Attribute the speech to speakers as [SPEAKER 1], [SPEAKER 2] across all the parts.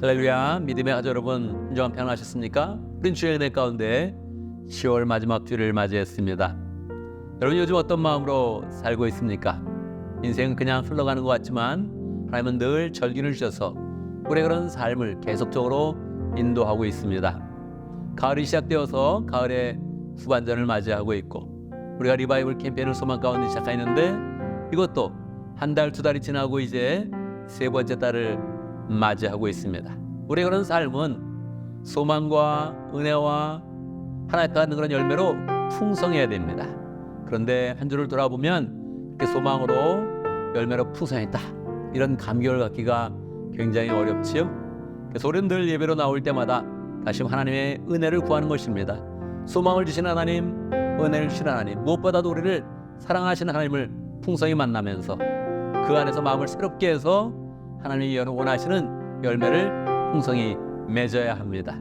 [SPEAKER 1] 할렐루야. 믿음의 가족 여러분, 한 주간 평안하셨습니까? 우린 주의 은혜 가운데 10월 마지막 주를 맞이했습니다. 여러분, 요즘 어떤 마음으로 살고 있습니까? 인생은 그냥 흘러가는 것 같지만 하나님은 늘 절기를 주셔서 우리의 그런 삶을 계속적으로 인도하고 있습니다. 가을이 시작되어서 가을의 후반전을 맞이하고 있고, 우리가 리바이벌 캠페인을 소망 가운데 시작했는데 이것도 한 달, 두 달이 지나고 이제 세 번째 달을 맞이하고 있습니다. 우리의 그런 삶은 소망과 은혜와 하나님께 받는 그런 열매로 풍성해야 됩니다. 그런데 한 주를 돌아보면 이렇게 소망으로 열매로 풍성했다, 이런 감격을 갖기가 굉장히 어렵지요. 그래서 우리는 늘 예배로 나올 때마다 다시 하나님의 은혜를 구하는 것입니다. 소망을 주신 하나님, 은혜를 주신 하나님, 무엇보다도 우리를 사랑하시는 하나님을 풍성히 만나면서 그 안에서 마음을 새롭게 해서 하나님이 원하시는 열매를 풍성히 맺어야 합니다.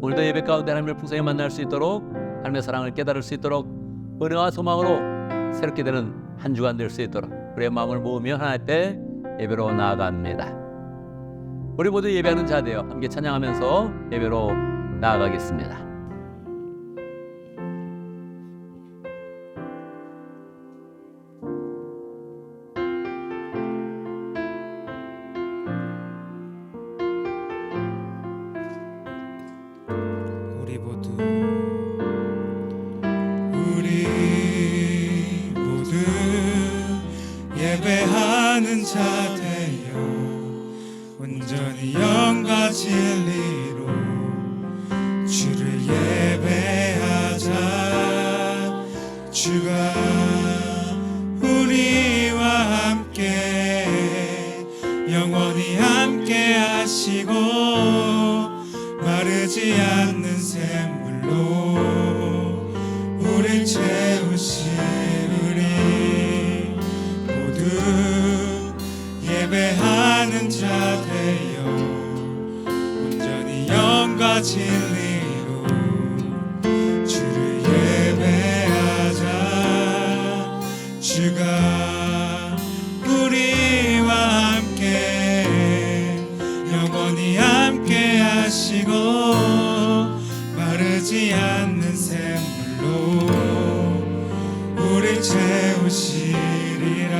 [SPEAKER 1] 오늘도 예배 가운데 하나님을 풍성히 만날 수 있도록, 하나님의 사랑을 깨달을 수 있도록, 은혜와 소망으로 새롭게 되는 한 주간 될 수 있도록 우리의 마음을 모으며 하나님 앞에 예배로 나아갑니다. 우리 모두 예배하는 자 되어 함께 찬양하면서 예배로 나아가겠습니다.
[SPEAKER 2] 우리 모두 예배하는 자 되어 온전히 영과 진리로 주를 예배하자. 주가 우리와 함께 영원히 함께 하시고 마르지 않는 샘물로 우릴 채우시리. 모두 예배하는 자 되어 온전히 영과 진리로 주를 예배하자. 주가 우리와 함께 영원히 함께 하시고 마르지 않는 샘물로 우릴 채우시리라.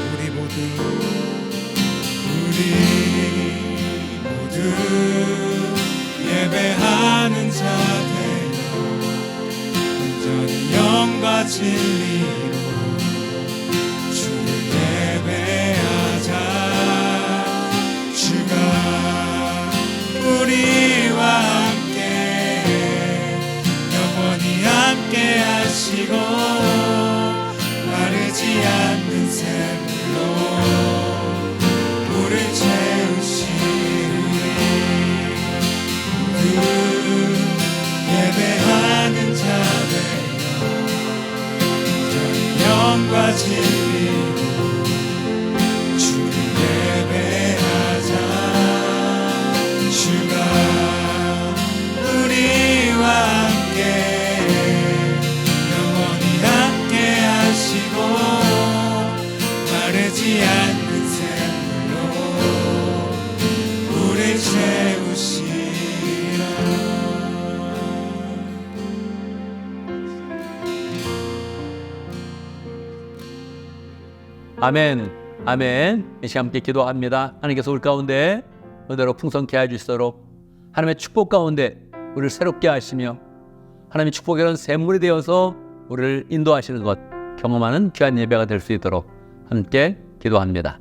[SPEAKER 2] 우리 모두 예배하는 자 되어 온전히 영과 진리로 주를 예배하자. 주가 우리와 함께 영원히 함께 하시고 마르지 않는 샘물로 우릴 채우시리. 모두 예배하는 자 되어 영과 진리로 주를 예배하자. 주가 우리와 함께 영원히 함께 하시고 마르지 않는 샘물로 우릴 채우시라.
[SPEAKER 1] 아멘, 아멘. 이 시간 함께 기도합니다. 하나님께서 우리 가운데 은혜로 풍성케 해주시도록 하나님의 축복 가운데 우리를 새롭게 하시며 하나님의 축복의 그런 샘물이 되어서 우리를 인도하시는 것 경험하는 귀한 예배가 될 수 있도록 함께 기도합니다.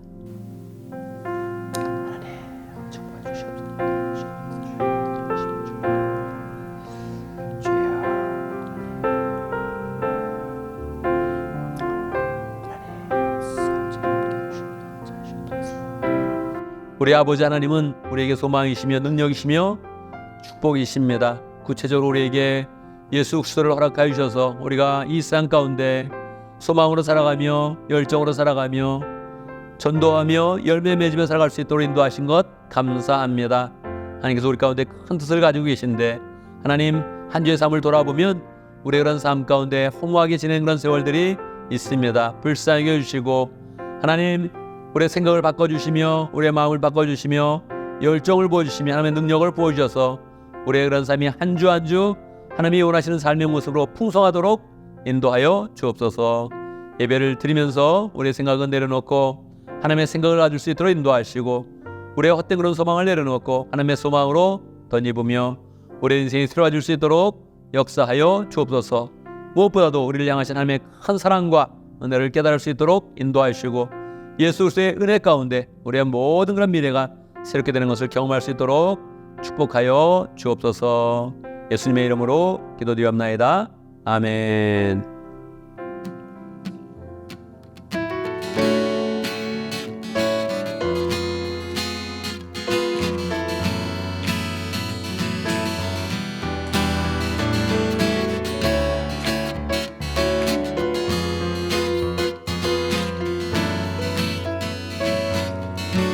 [SPEAKER 1] 우리 아버지 하나님은 우리에게 소망이시며 능력이시며 축복이십니다. 구체적으로 우리에게 예수 그리스도를 허락하여 주셔서 우리가 이 세상 가운데 소망으로 살아가며 열정으로 살아가며 전도하며 열매 맺으며 살아갈 수 있도록 인도하신 것 감사합니다. 하나님께서 우리 가운데 큰 뜻을 가지고 계신데 하나님 한 주의 삶을 돌아보면 우리의 그런 삶 가운데 허무하게 지낸 그런 세월들이 있습니다. 불쌍히 해주시고 하나님 우리의 생각을 바꿔주시며 우리의 마음을 바꿔주시며 열정을 보여주시며 하나님의 능력을 보여주셔서 우리의 그런 삶이 한 주 한 주 하나님이 원하시는 삶의 모습으로 풍성하도록 인도하여 주옵소서. 예배를 드리면서 우리의 생각은 내려놓고 하나님의 생각을 가질 수 있도록 인도하시고 우리의 헛된 그런 소망을 내려놓고 하나님의 소망으로 덧입으며 우리의 인생이 새로워질 수 있도록 역사하여 주옵소서. 무엇보다도 우리를 향하신 하나님의 큰 사랑과 은혜를 깨달을 수 있도록 인도하시고 예수 그리스도의 은혜 가운데 우리의 모든 그런 미래가 새롭게 되는 것을 경험할 수 있도록 축복하여 주옵소서. 예수님의 이름으로 기도드리옵나이다. 아멘.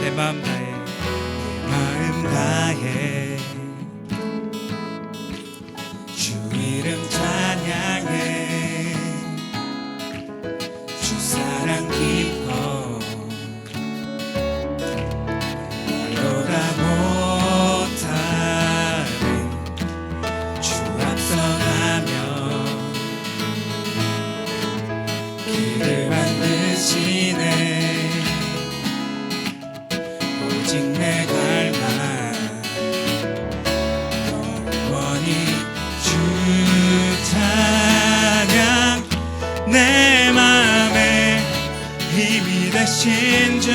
[SPEAKER 2] 내 마음 다해 주 이름 찬양해 주 사랑 깊어 말로다 못하네 주 앞서가며 길을 만드시네 오직 내 갈망 영원히 주 찬양 내 맘에 힘이 되신 주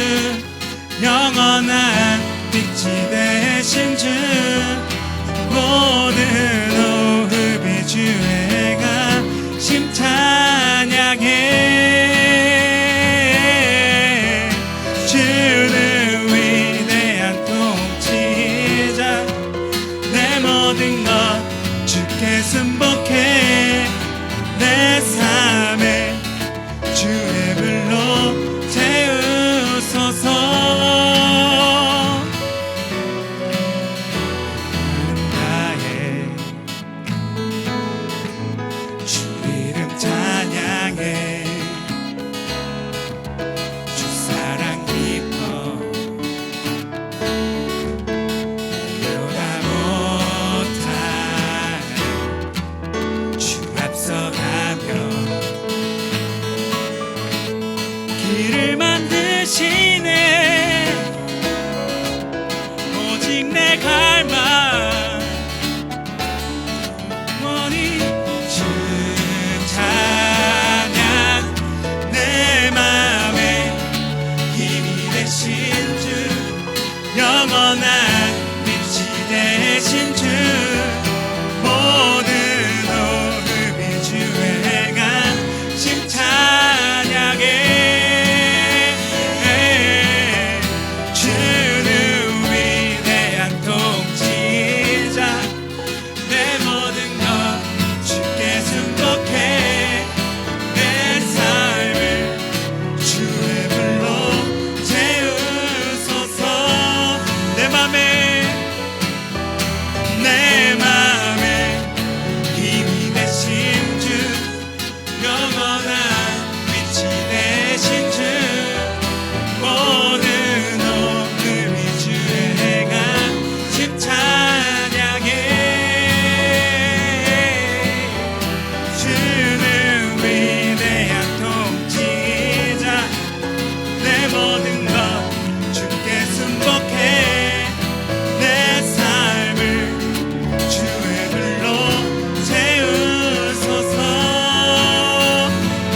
[SPEAKER 2] 영원한 빛이 되신 주 모든 호흡이 주의 가심 찬양해 주는 모든 것 주께 순복해 내 삶에 주의 불로 채우소서 나의 주 이름 찬양해 주 사랑 깊어 길을 만드시네 오직 내 갈망 영원히 주 찬양 내 맘에 힘이 되신 주 영원한 빛이 되신 주 모든 호흡이 주의 가심 찬양해 내 맘에 힘이 되신 주 영원한 빛이 되신 주 모든 호흡이 주의 가심 찬양해 주는 위대한 통치자 내 모든 것 주께 순복해 내 삶을 주의 불로 채우소서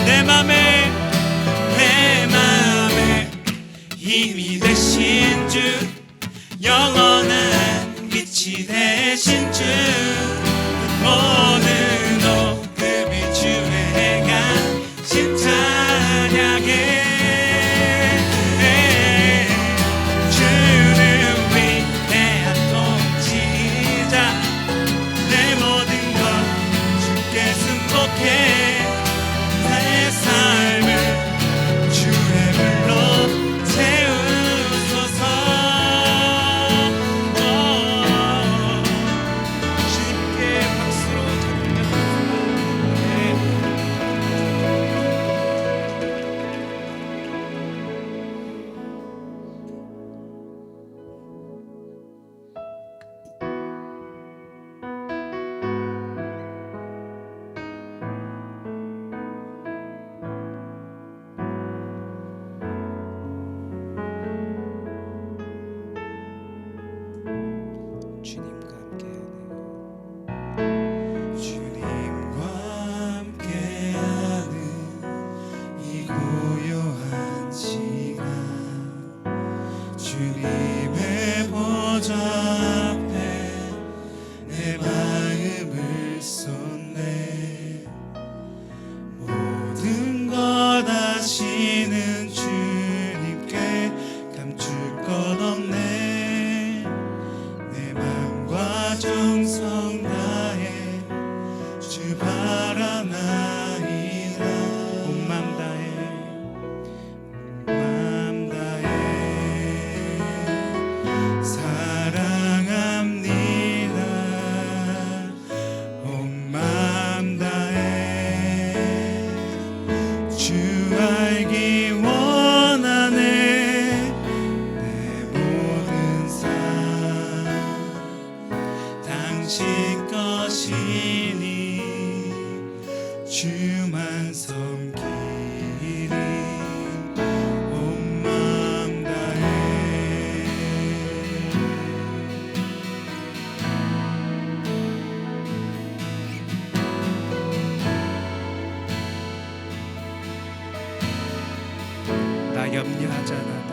[SPEAKER 2] 내 맘에 힘이 되신 주 영원한 빛이 되신 주 모든 호흡이 주의 가심 찬양해 내 삶을 주의 불로 채우소서 주께 주님의 보좌 앞에 내 마음을 쏟네. 모든 것 아시는 주님께 감출 것 없네. 내 맘과 정성 다해 주 바라나이다. 온 맘 다해 사랑합니다. 온 맘 다해 주 알기 원하네. 내 모든 삶 당신 것이니 주만 섬기리. 온 맘 다해 나 염려하잖아도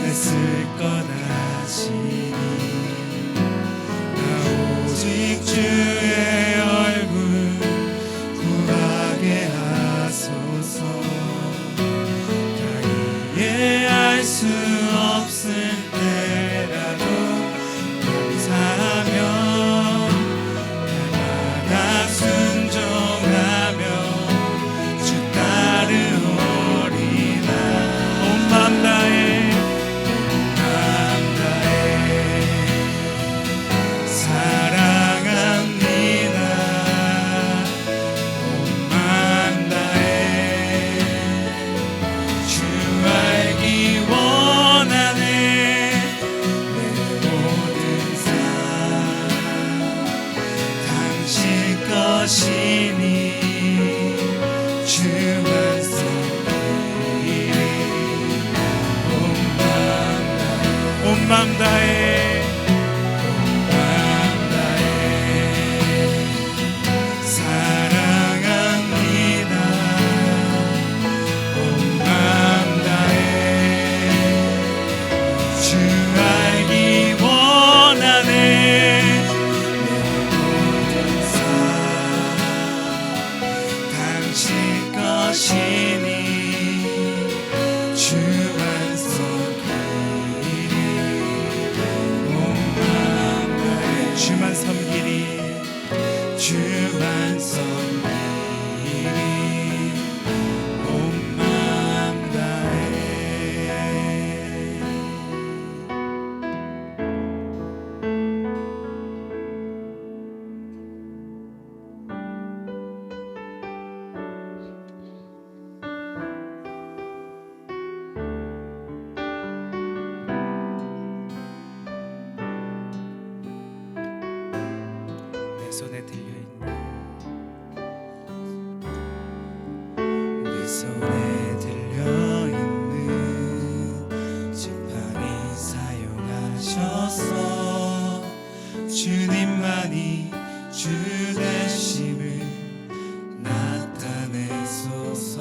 [SPEAKER 2] 애쓸 것 아시니 나 오직 주의 얼굴 구하게 하소서. 나 이해할 수 없을 때라도 감사하며 날마다 순종하며 주 따르오리라. 온 맘 다해 사랑합니다. 온 맘 다해 주 알기 원하네. 내 모든 삶 당신 것이니 주만 섬기리. 온 맘 다해 주만 섬기리. 온 맘 다해. 내 손에 들려있는 내 손에 들려있는 지팡이 사용하셔서 주님만이 주 되심을 나타내소서.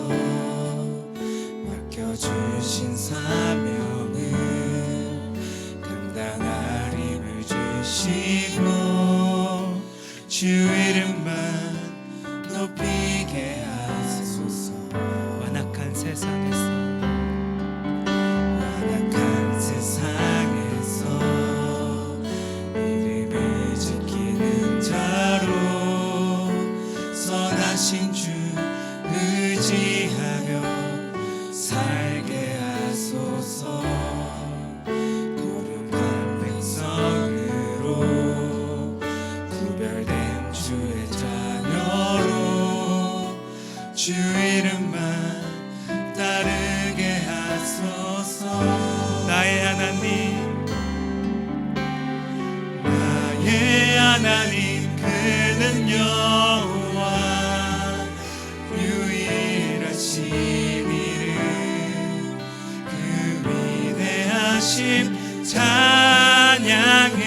[SPEAKER 2] 맡겨주신 사명을 감당할 힘을 주시고 주 이름만 높이게 하소서. 완악한 세상에서 이름을 지키는 자로 선하신 주 의지하며 살게 하소서. 거룩한 백성으로 구별된 주의 자녀로 주 이름만 따르게 하소서. 나의 하나님 그는 여호와 유일하신 이름 그 위대하심 찬양해.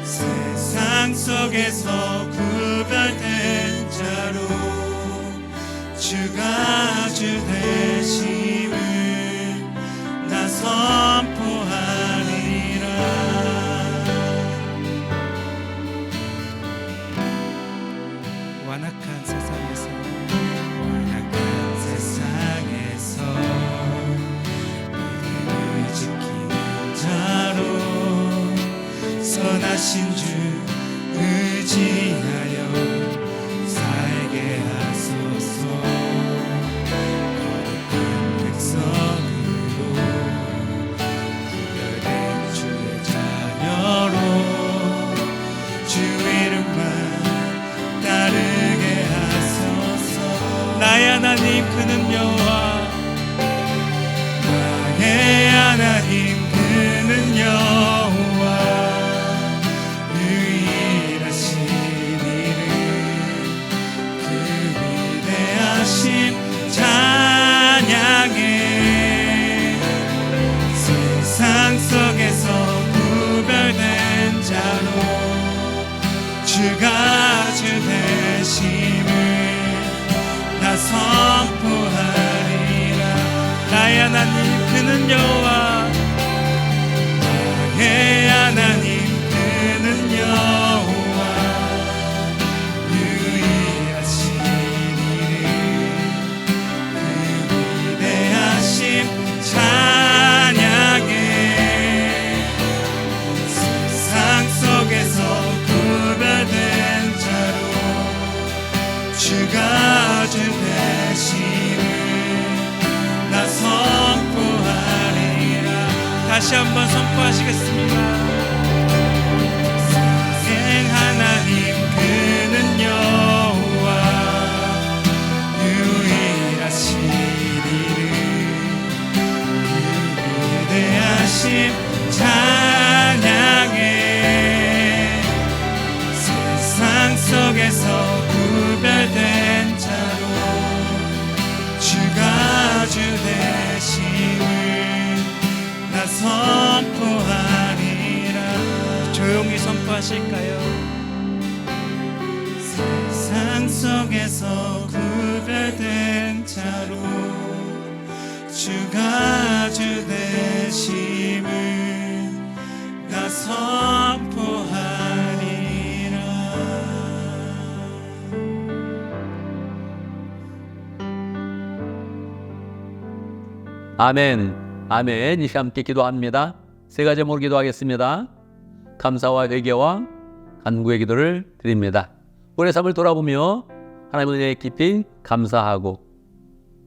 [SPEAKER 2] 세상 속에서 구별된 자로 세상에서 믿음을 지키는 자로 선하신 주 의지하여 살게 하소서. 거룩한 백성으로 구별된 주의 자녀로 주 이름만 따르게 하소서. 나의 하나님 그는 여호와, 나의 하나님 그는 여호와, 유일하신 이름 그 위대하심 찬양해. 세상 속에서 구별된 자로 주가 주 되심을 나 선포하리라. 나의 하나님 그는 여호와, 나의 하나님 그는 여호와, 유일하신 이름 그 위대하심 찬양해. 세상 속에서 구별된 자로 주가 주 되심을 나 선포하리라. 다시 한번 선포하시겠습니다. 생생 하나님 그는 여호와, 유일하신 이름 그 위대하심 찬양해. 세상 속에서 구별된 자로 주가 주 되심을 나 선포하리라. 조용히 선포하실까요? 세상 속에서 구별된 자로 주가 주 되심을 나 선포하리라.
[SPEAKER 1] 아멘, 아멘. 이 시간 함께 기도합니다. 세 가지 제목으로 기도하겠습니다. 감사와 회개와 간구의 기도를 드립니다. 우리의 삶을 돌아보며 하나님의 은혜에 깊이 감사하고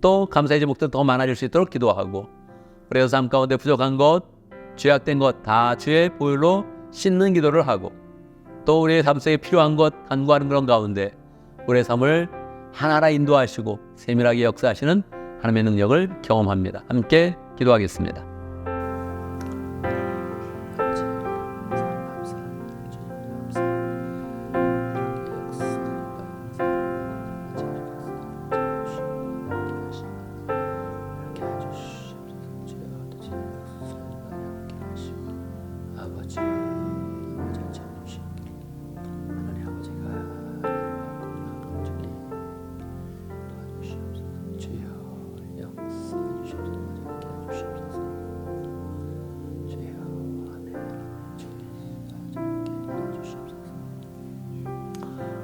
[SPEAKER 1] 또 감사의 제목도 더 많아질 수 있도록 기도하고 우리의 삶 가운데 부족한 것, 죄악된 것 다 주의 보혈로 씻는 기도를 하고 또 우리의 삶 속에 필요한 것 간구하는 그런 가운데 우리의 삶을 하나하나 인도하시고 세밀하게 역사하시는 하나님의 능력을 경험합니다. 함께 기도하겠습니다.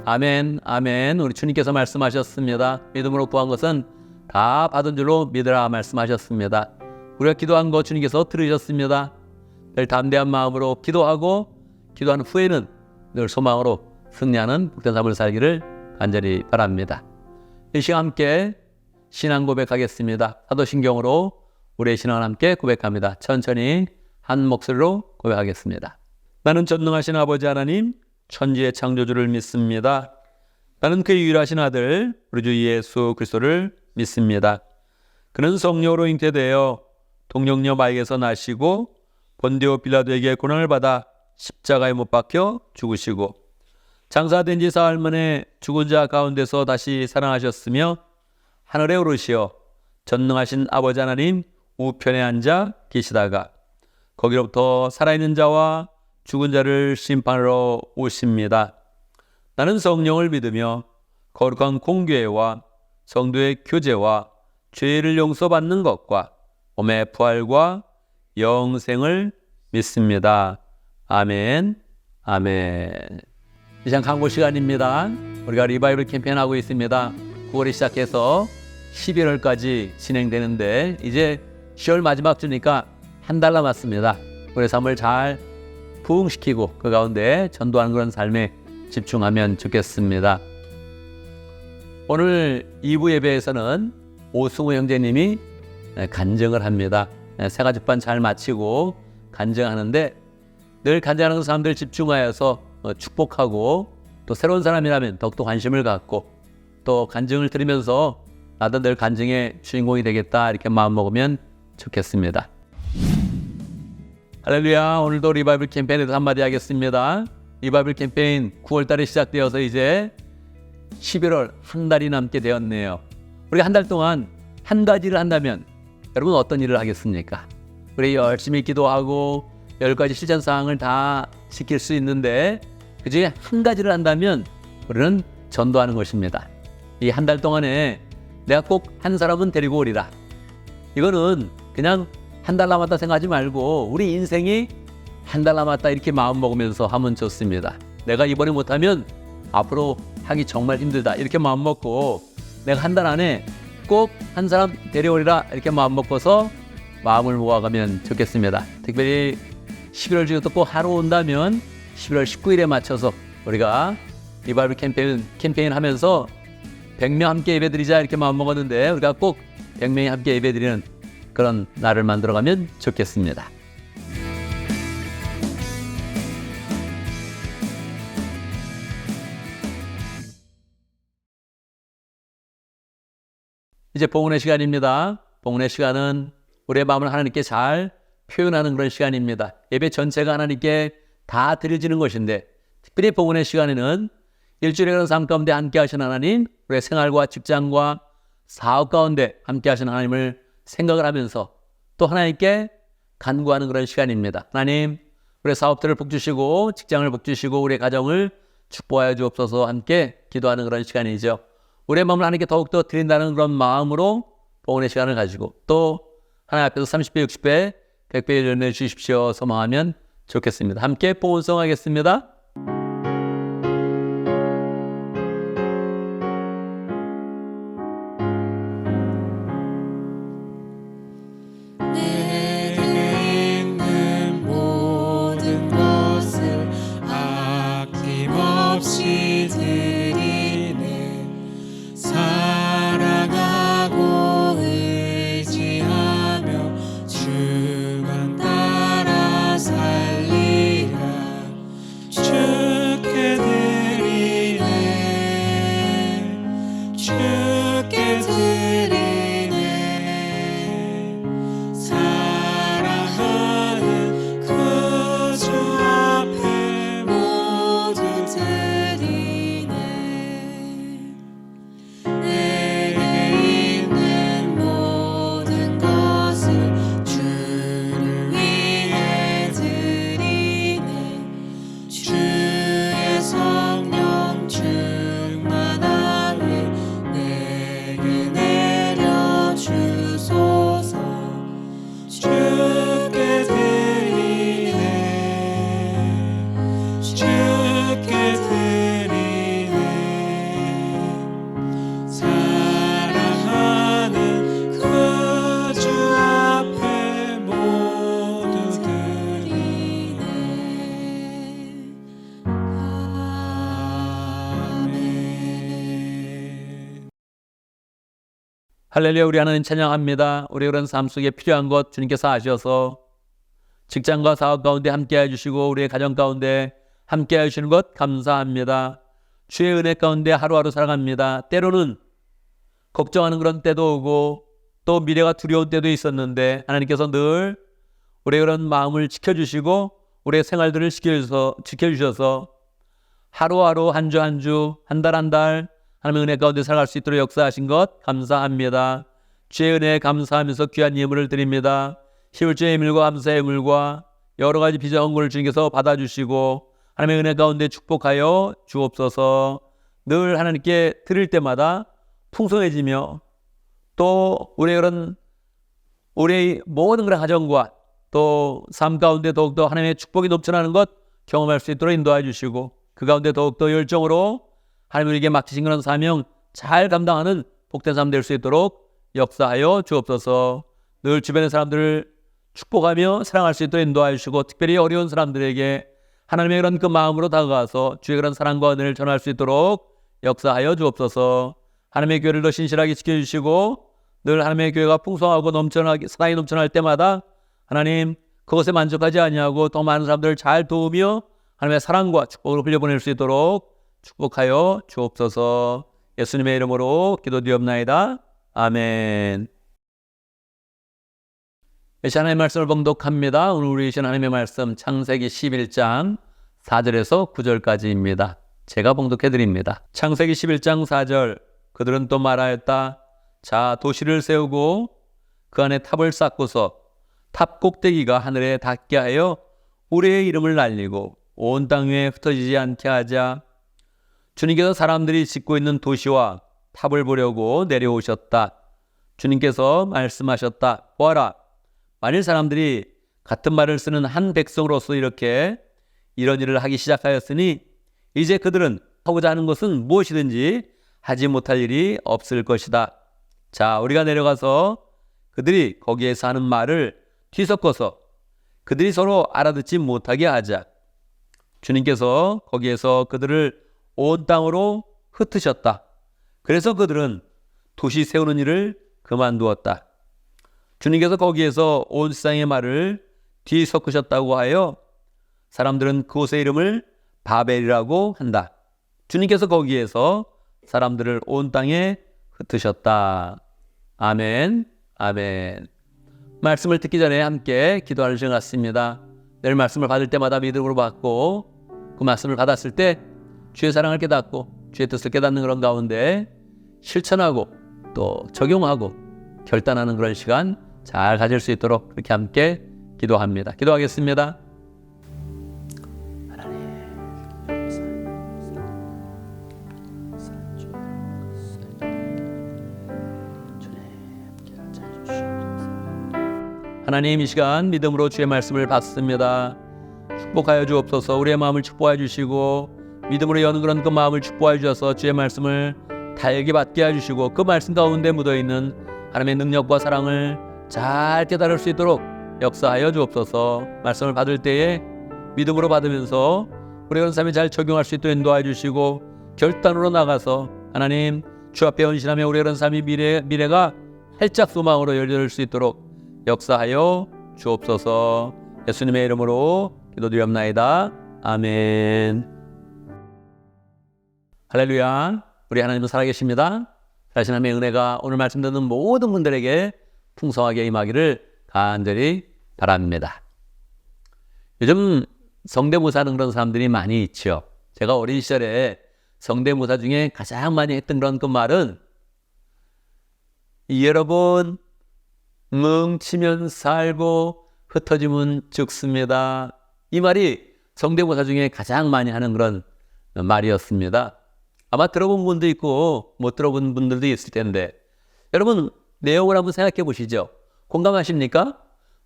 [SPEAKER 1] 아멘, 아멘. 우리 주님께서 말씀하셨습니다. 믿음으로 구한 것은 다 받은 줄로 믿으라 말씀하셨습니다. 우리가 기도한 것 주님께서 들으셨습니다. 늘 담대한 마음으로 기도하고 기도한 후에는 늘 소망으로 승리하는 복된 삶을 살기를 간절히 바랍니다. 이 시간 함께 신앙 고백하겠습니다. 사도신경으로 우리의 신앙을 함께 고백합니다. 천천히 한 목소리로 고백하겠습니다. 나는 전능하신 아버지 하나님, 천지의 창조주를 믿습니다. 나는 그의 유일하신 아들 우리 주 예수 그리스도를 믿습니다. 그는 성령으로 잉태되어 동정녀 마리아에서 나시고 본디오 빌라도에게 고난을 받아 십자가에 못 박혀 죽으시고 장사된 지 사흘 만에 죽은 자 가운데서 다시 살아나셨으며 하늘에 오르시어 전능하신 아버지 하나님 우편에 앉아 계시다가 거기로부터 살아있는 자와 죽은 자를 심판하러 오십니다. 나는 성령을 믿으며 거룩한 공교회와 성도의 교제와 죄를 용서받는 것과 몸의 부활과 영생을 믿습니다. 아멘, 아멘. 이제 광고 시간입니다. 우리가 리바이벌 캠페인 하고 있습니다. 9월에 시작해서 11월까지 진행되는데 이제 10월 마지막 주니까 한 달 남았습니다. 우리 삶을 잘 부흥시키고 그 가운데 전도하는 그런 삶에 집중하면 좋겠습니다. 오늘 2부 예배에서는 오승우 형제님이 간증을 합니다. 새가족반 잘 마치고 간증하는데 늘 간증하는 사람들 집중하여서 축복하고 또 새로운 사람이라면 더욱더 관심을 갖고 또 간증을 들으면서 나도 늘 간증의 주인공이 되겠다 이렇게 마음먹으면 좋겠습니다. 할렐루야. 오늘도 리바이벌 캠페인에 대해서 한마디 하겠습니다. 리바이벌 캠페인 9월달에 시작되어서 이제 11월 한 달이 남게 되었네요. 우리가 한 달 동안 한 가지를 한다면 여러분 어떤 일을 하겠습니까? 우리 열심히 기도하고 10가지 실천사항을 다 지킬 수 있는데 그 중에 한 가지를 한다면 우리는 전도하는 것입니다. 이 한 달 동안에 내가 꼭 한 사람은 데리고 오리라. 이거는 그냥 한 달 남았다 생각하지 말고 우리 인생이 한 달 남았다 이렇게 마음 먹으면서 하면 좋습니다. 내가 이번에 못하면 앞으로 하기 정말 힘들다 이렇게 마음 먹고 내가 한 달 안에 꼭 한 사람 데려오리라 이렇게 마음 먹고서 마음을 모아가면 좋겠습니다. 특별히 11월 중에 또 꼭 하루 온다면 11월 19일에 맞춰서 우리가 리바이벌 캠페인 하면서 100명 함께 예배드리자 이렇게 마음 먹었는데 우리가 꼭 100명이 함께 예배드리는 그런 날을 만들어가면 좋겠습니다. 이제 봉헌의 시간입니다. 봉헌의 시간은 우리의 마음을 하나님께 잘 표현하는 그런 시간입니다. 예배 전체가 하나님께 다 드려지는 것인데 특별히 봉헌의 시간에는 일주일의 그런 삶 가운데 함께 하신 하나님, 우리의 생활과 직장과 사업 가운데 함께 하신 하나님을 생각을 하면서 또 하나님께 간구하는 그런 시간입니다. 하나님, 우리의 사업들을 복주시고 직장을 복주시고 우리의 가정을 축복하여 주옵소서 함께 기도하는 그런 시간이죠. 우리의 마음을 하나님께 더욱더 드린다는 그런 마음으로 봉헌의 시간을 가지고 또 하나님 앞에서 30배, 60배, 100배 연해 주십시오 소망하면 좋겠습니다. 함께 봉헌송하겠습니다.
[SPEAKER 2] 내게 있는 모든 것을 아낌없이 드리네. 사랑하고 의지하며 주만 따라 살리라. 주께 드리네. 주께 드리네. 사랑하는 그 주 앞에 모두 드리네. 내게 있는 모든 것을 주를 위해 드리네. 주의 성령 충만하게 내게 내려주소서. 주께 드리네. 주께 드리네. 사랑하는 그 주 앞에 모두 드리네. 아멘.
[SPEAKER 1] 할렐루야. 우리 하나님 찬양합니다. 우리 그런 삶 속에 필요한 것 주님께서 아셔서 직장과 사업 가운데 함께 해주시고 우리의 가정 가운데 함께 해주시는 것 감사합니다. 주의 은혜 가운데 하루하루 살아갑니다. 때로는 걱정하는 그런 때도 오고 또 미래가 두려운 때도 있었는데 하나님께서 늘 우리의 그런 마음을 지켜주시고 우리의 생활들을 지켜주셔서 하루하루 한 주 한 주 한 달 한 달 하나님의 은혜 가운데 살아갈 수 있도록 역사하신 것 감사합니다. 주의 은혜에 감사하면서 귀한 예물을 드립니다. 희울주의 예물과 감사의 예물과 여러 가지 비전원금을 주님께서 받아주시고 하나님의 은혜 가운데 축복하여 주옵소서. 늘 하나님께 드릴 때마다 풍성해지며 또 우리의 모든 그런 가정과 또 삶 가운데 더욱더 하나님의 축복이 넘쳐나는 것 경험할 수 있도록 인도해 주시고 그 가운데 더욱더 열정으로 하나님 우리에게 맡기신 그런 사명 잘 감당하는 복된 삶 될 수 있도록 역사하여 주옵소서. 늘 주변의 사람들을 축복하며 사랑할 수 있도록 인도하여 주시고, 특별히 어려운 사람들에게 하나님의 그런 그 마음으로 다가가서 주의 그런 사랑과 은혜를 전할 수 있도록 역사하여 주옵소서. 하나님의 교회를 더 신실하게 지켜주시고, 늘 하나님의 교회가 풍성하고 넘쳐나게 사랑이 넘쳐날 때마다 하나님 그것에 만족하지 아니하고 더 많은 사람들을 잘 도우며 하나님의 사랑과 축복을 흘려보낼 수 있도록 축복하여 주옵소서. 예수님의 이름으로 기도드리옵나이다. 아멘. 하나님의 말씀을 봉독합니다. 오늘 우리 주신 하나님의 말씀 창세기 11장 4절에서 9절까지입니다. 제가 봉독해드립니다. 창세기 11장 4절. 그들은 또 말하였다. 자, 도시를 세우고 그 안에 탑을 쌓고서 탑 꼭대기가 하늘에 닿게 하여 우리의 이름을 날리고 온 땅 위에 흩어지지 않게 하자. 주님께서 사람들이 짓고 있는 도시와 탑을 보려고 내려오셨다. 주님께서 말씀하셨다. 보아라, 만일 사람들이 같은 말을 쓰는 한 백성으로서 이렇게 이런 일을 하기 시작하였으니 이제 그들은 하고자 하는 것은 무엇이든지 하지 못할 일이 없을 것이다. 자, 우리가 내려가서 그들이 거기에서 하는 말을 뒤섞어서 그들이 서로 알아듣지 못하게 하자. 주님께서 거기에서 그들을 온 땅으로 흩으셨다. 그래서 그들은 도시 세우는 일을 그만두었다. 주님께서 거기에서 온 세상의 말을 뒤섞으셨다고 하여 사람들은 그곳의 이름을 바벨이라고 한다. 주님께서 거기에서 사람들을 온 땅에 흩으셨다. 아멘, 아멘. 말씀을 듣기 전에 함께 기도할 시간 같습니다. 내일 말씀을 받을 때마다 믿음으로 받고 그 말씀을 받았을 때 주의 사랑을 깨닫고 주의 뜻을 깨닫는 그런 가운데 실천하고 또 적용하고 결단하는 그런 시간 잘 가질 수 있도록 그렇게 함께 기도합니다. 기도하겠습니다. 하나님, 이 시간 믿음으로 주의 말씀을 받습니다. 축복하여 주옵소서. 우리의 마음을 축복하여 주시고 믿음으로 여는 그런 그 마음을 축복하여 주셔서 주의 말씀을 달게 받게 해주시고 그 말씀 가운데 묻어있는 하나님의 능력과 사랑을 잘 깨달을 수 있도록 역사하여 주옵소서. 말씀을 받을 때에 믿음으로 받으면서 우리의 삶에 잘 적용할 수 있도록 인도하여 주시고 결단으로 나가서 하나님 주 앞에 헌신하며 우리의 삶의 미래가 활짝 소망으로 열릴 수 있도록 역사하여 주옵소서. 예수님의 이름으로 기도드리옵나이다. 아멘. 할렐루야. 우리 하나님은 살아계십니다. 하나님의 은혜가 오늘 말씀 듣는 모든 분들에게 풍성하게 임하기를 간절히 바랍니다. 요즘 성대모사하는 그런 사람들이 많이 있죠. 제가 어린 시절에 성대모사 중에 가장 많이 했던 그런 그 말은 여러분 뭉치면 살고 흩어지면 죽습니다. 이 말이 성대모사 중에 가장 많이 하는 그런 말이었습니다. 아마 들어본 분도 있고 못 들어본 분들도 있을 텐데 여러분 내용을 한번 생각해 보시죠. 공감하십니까?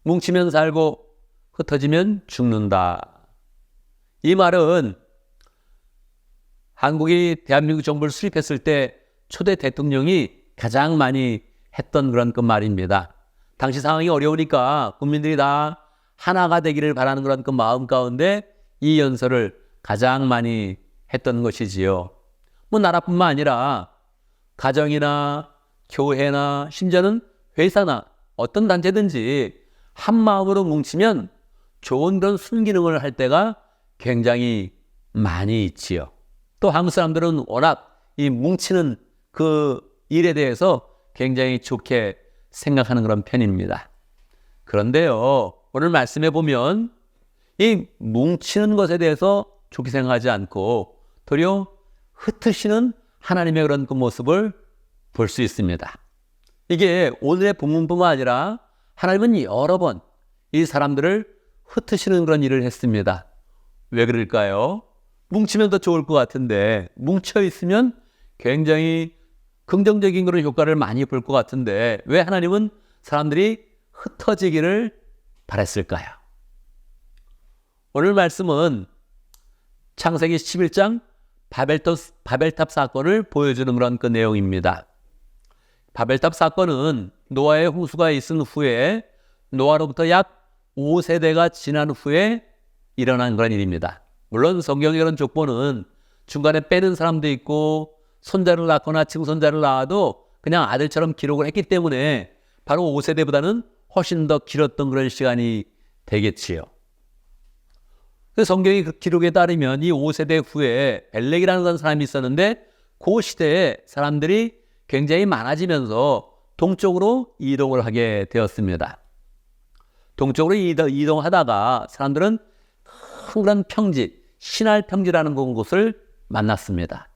[SPEAKER 1] 뭉치면 살고 흩어지면 죽는다. 이 말은 한국이 대한민국 정부를 수립했을 때 초대 대통령이 가장 많이 했던 그런 그 말입니다. 당시 상황이 어려우니까 국민들이 다 하나가 되기를 바라는 그런 그 마음 가운데 이 연설을 가장 많이 했던 것이지요. 뭐 나라뿐만 아니라 가정이나 교회나 심지어는 회사나 어떤 단체든지 한 마음으로 뭉치면 좋은 그런 순기능을 할 때가 굉장히 많이 있지요. 또 한국 사람들은 워낙 이 뭉치는 그 일에 대해서 굉장히 좋게 생각하는 그런 편입니다. 그런데요, 오늘 말씀해 보면 이 뭉치는 것에 대해서 좋게 생각하지 않고 도리어 흩으시는 하나님의 그런 그 모습을 볼 수 있습니다. 이게 오늘의 본문뿐만 아니라 하나님은 여러 번 이 사람들을 흩으시는 그런 일을 했습니다. 왜 그럴까요? 뭉치면 더 좋을 것 같은데 뭉쳐 있으면 굉장히 긍정적인 그런 효과를 많이 볼 것 같은데 왜 하나님은 사람들이 흩어지기를 바랬을까요? 오늘 말씀은 창세기 11장 바벨탑 사건을 보여주는 그런 그 내용입니다. 바벨탑 사건은 노아의 홍수가 있은 후에 노아로부터 약 5세대가 지난 후에 일어난 그런 일입니다. 물론 성경의 그런 족보는 중간에 빼는 사람도 있고 손자를 낳거나 증손자를 낳아도 그냥 아들처럼 기록을 했기 때문에 바로 5세대보다는 훨씬 더 길었던 그런 시간이 되겠지요. 성경의 그 기록에 따르면 이 5세대 후에 벨렉이라는 그런 사람이 있었는데 그 시대에 사람들이 굉장히 많아지면서 동쪽으로 이동을 하게 되었습니다. 동쪽으로 이동하다가 사람들은 큰 그런 평지, 신할 평지라는 곳을 만났습니다.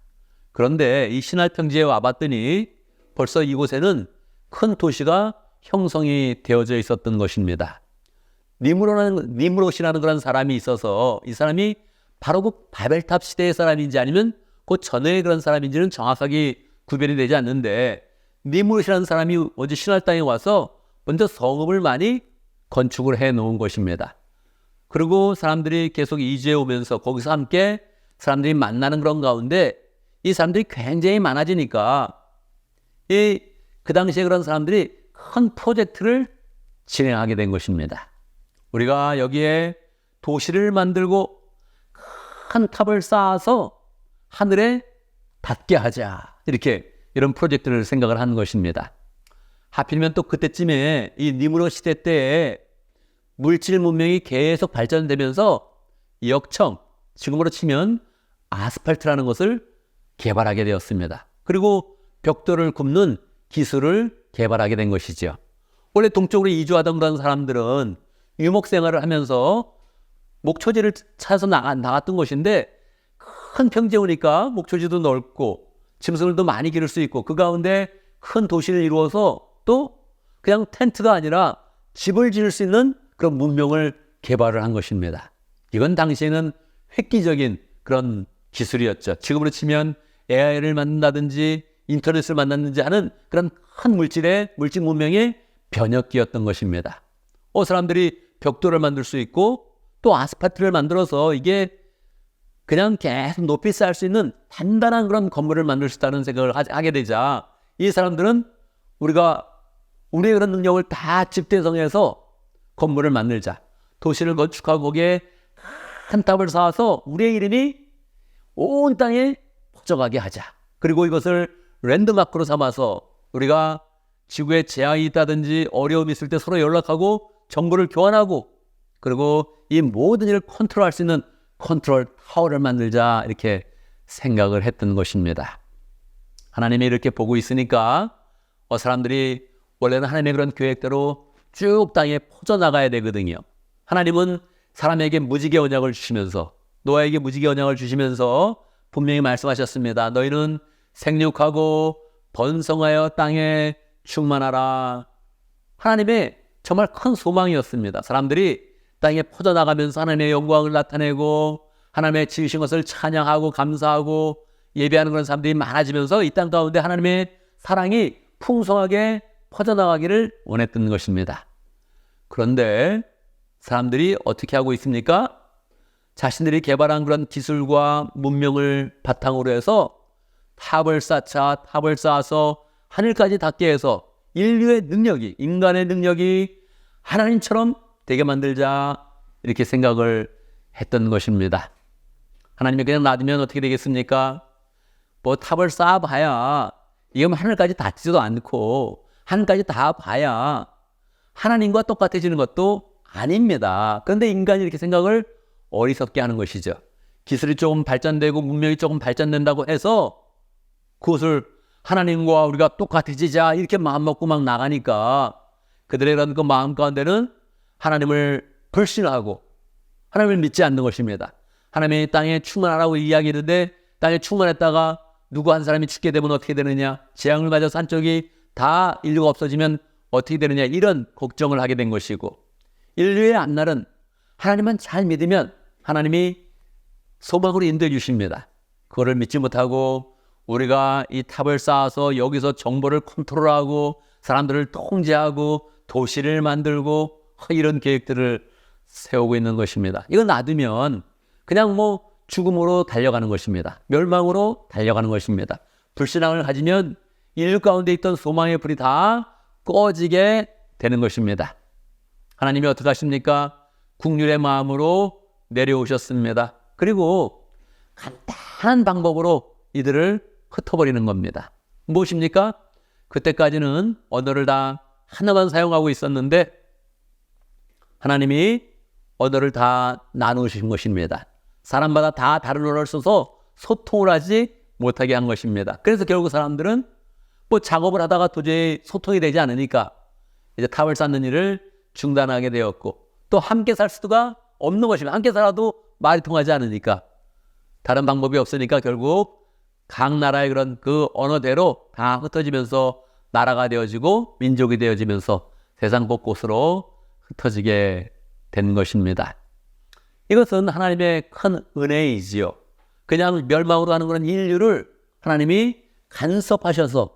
[SPEAKER 1] 그런데 이 신할 평지에 와봤더니 벌써 이곳에는 큰 도시가 형성이 되어져 있었던 것입니다. 니므롯이라는 그런 사람이 있어서 이 사람이 바로 그 바벨탑 시대의 사람인지 아니면 그 전의 그런 사람인지는 정확하게 구별이 되지 않는데 니므롯이라는 사람이 어제 신할 땅에 와서 먼저 성읍을 많이 건축을 해 놓은 것입니다. 그리고 사람들이 계속 이주해 오면서 거기서 함께 사람들이 만나는 그런 가운데 이 사람들이 굉장히 많아지니까 그 당시에 그런 사람들이 큰 프로젝트를 진행하게 된 것입니다. 우리가 여기에 도시를 만들고 큰 탑을 쌓아서 하늘에 닿게 하자. 이런 프로젝트를 생각을 하는 것입니다. 하필이면 또 그때쯤에 이 니므롯 시대 때에 물질 문명이 계속 발전되면서 역청, 지금으로 치면 아스팔트라는 것을 개발하게 되었습니다. 그리고 벽돌을 굽는 기술을 개발하게 된 것이죠. 원래 동쪽으로 이주하던 그런 사람들은 유목 생활을 하면서 목초지를 찾아서 나갔던 것인데 큰 평지에 오니까 목초지도 넓고 짐승들도 많이 기를 수 있고 그 가운데 큰 도시를 이루어서 또 그냥 텐트가 아니라 집을 지을 수 있는 그런 문명을 개발을 한 것입니다. 이건 당시에는 획기적인 그런 기술이었죠. 지금으로 치면 AI를 만든다든지 인터넷을 만났는지 하는 그런 큰 물질 문명의 변혁기였던 것입니다. 사람들이 벽돌을 만들 수 있고 또 아스팔트를 만들어서 이게 그냥 계속 높이 쌓을 수 있는 단단한 그런 건물을 만들 수 있다는 생각을 하게 되자 이 사람들은 우리의 그런 능력을 다 집대성해서 건물을 만들자. 도시를 건축하고 거기에 큰 탑을 쌓아서 우리의 이름이 온 땅에 퍼져가게 하자. 그리고 이것을 랜드마크로 삼아서 우리가 지구에 재앙이 있다든지 어려움이 있을 때 서로 연락하고 정보를 교환하고 그리고 이 모든 일을 컨트롤할 수 있는 컨트롤 타워를 만들자 이렇게 생각을 했던 것입니다. 하나님이 이렇게 보고 있으니까 사람들이 원래는 하나님의 그런 계획대로 쭉 땅에 퍼져나가야 되거든요. 하나님은 사람에게 무지개 언약을 주시면서 노아에게 무지개 언약을 주시면서 분명히 말씀하셨습니다. 너희는 생육하고 번성하여 땅에 충만하라. 하나님의 정말 큰 소망이었습니다. 사람들이 땅에 퍼져나가면서 하나님의 영광을 나타내고 하나님의 지으신 것을 찬양하고 감사하고 예배하는 그런 사람들이 많아지면서 이 땅 가운데 하나님의 사랑이 풍성하게 퍼져나가기를 원했던 것입니다. 그런데 사람들이 어떻게 하고 있습니까? 자신들이 개발한 그런 기술과 문명을 바탕으로 해서 탑을 쌓아서 하늘까지 닿게 해서 인류의 능력이, 인간의 능력이 하나님처럼 되게 만들자 이렇게 생각을 했던 것입니다. 하나님이 그냥 놔두면 어떻게 되겠습니까? 탑을 쌓아봐야 이건 하늘까지 닿지도 않고 하늘까지 다 봐야 하나님과 똑같아지는 것도 아닙니다. 그런데 인간이 이렇게 생각을 어리석게 하는 것이죠. 기술이 조금 발전되고 문명이 조금 발전된다고 해서 그것을 하나님과 우리가 똑같아지자 이렇게 마음먹고 막 나가니까 그들의 그런 그 마음 가운데는 하나님을 불신하고 하나님을 믿지 않는 것입니다. 하나님이 땅에 충만하라고 이야기하는데 땅에 충만했다가 누구 한 사람이 죽게 되면 어떻게 되느냐, 재앙을 맞아서 한쪽이 다 인류가 없어지면 어떻게 되느냐, 이런 걱정을 하게 된 것이고, 인류의 앞날은 하나님만 잘 믿으면 하나님이 소망으로 인도해 주십니다. 그거를 믿지 못하고 우리가 이 탑을 쌓아서 여기서 정보를 컨트롤하고 사람들을 통제하고 도시를 만들고 이런 계획들을 세우고 있는 것입니다. 이거 놔두면 그냥 죽음으로 달려가는 것입니다. 멸망으로 달려가는 것입니다. 불신앙을 가지면 인류 가운데 있던 소망의 불이 다 꺼지게 되는 것입니다. 하나님이 어떻게 하십니까? 국률의 마음으로 내려오셨습니다. 그리고 간단한 방법으로 이들을 흩어버리는 겁니다. 무엇입니까? 그때까지는 언어를 다 하나만 사용하고 있었는데 하나님이 언어를 다 나누신 것입니다. 사람마다 다 다른 언어를 써서 소통을 하지 못하게 한 것입니다. 그래서 결국 사람들은 뭐 작업을 하다가 도저히 소통이 되지 않으니까 이제 탑을 쌓는 일을 중단하게 되었고 또 함께 살 수가 없는 것입니다. 함께 살아도 말이 통하지 않으니까 다른 방법이 없으니까 결국 각 나라의 그런 그 언어대로 다 흩어지면서 나라가 되어지고 민족이 되어지면서 세상 곳곳으로 흩어지게 된 것입니다. 이것은 하나님의 큰 은혜이지요. 그냥 멸망으로 하는 그런 인류를 하나님이 간섭하셔서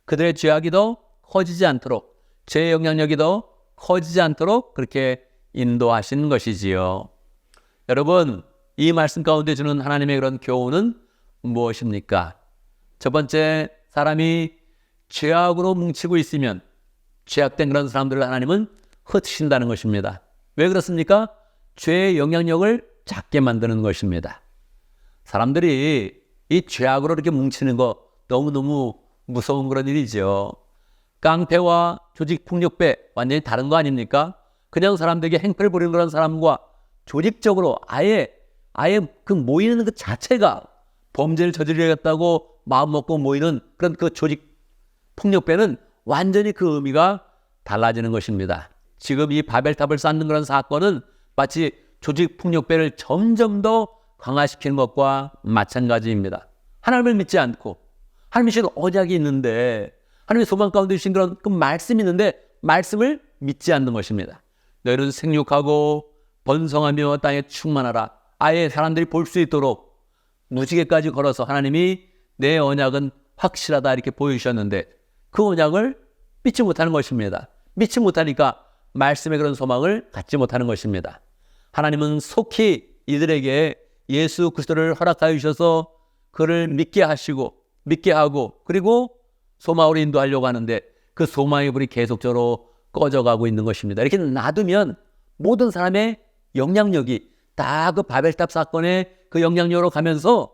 [SPEAKER 1] 그들의 죄악이 더 커지지 않도록 죄의 영향력이 더 커지지 않도록 그렇게 인도하신 것이지요. 여러분, 이 말씀 가운데 주는 하나님의 그런 교훈은 무엇입니까? 첫 번째, 사람이 죄악으로 뭉치고 있으면 죄악된 그런 사람들을 하나님은 흩으신다는 것입니다. 왜 그렇습니까? 죄의 영향력을 작게 만드는 것입니다. 사람들이 이 죄악으로 이렇게 뭉치는 거 너무너무 무서운 그런 일이죠. 깡패와 조직폭력배 완전히 다른 거 아닙니까? 그냥 사람들에게 행패를 부리는 그런 사람과 조직적으로 아예 그 모이는 그 자체가 범죄를 저지르겠다고 마음먹고 모이는 그런 그 조직폭력배는 완전히 그 의미가 달라지는 것입니다. 지금 이 바벨탑을 쌓는 그런 사건은 마치 조직폭력배를 점점 더 강화시키는 것과 마찬가지입니다. 하나님을 믿지 않고 하나님이 주신 언약이 있는데 하나님의 소망 가운데 주신 그런 그 말씀이 있는데 말씀을 믿지 않는 것입니다. 너희는 생육하고 번성하며 땅에 충만하라. 아예 사람들이 볼 수 있도록 무지개까지 걸어서 하나님이 내 언약은 확실하다 이렇게 보여주셨는데 그 언약을 믿지 못하는 것입니다. 믿지 못하니까 말씀의 그런 소망을 갖지 못하는 것입니다. 하나님은 속히 이들에게 예수 그리스도를 허락하여 주셔서 그를 믿게 하고 그리고 소망으로 인도하려고 하는데 그 소망의 불이 계속적으로 꺼져가고 있는 것입니다. 이렇게 놔두면 모든 사람의 영향력이 다 그 바벨탑 사건의 그 영향력으로 가면서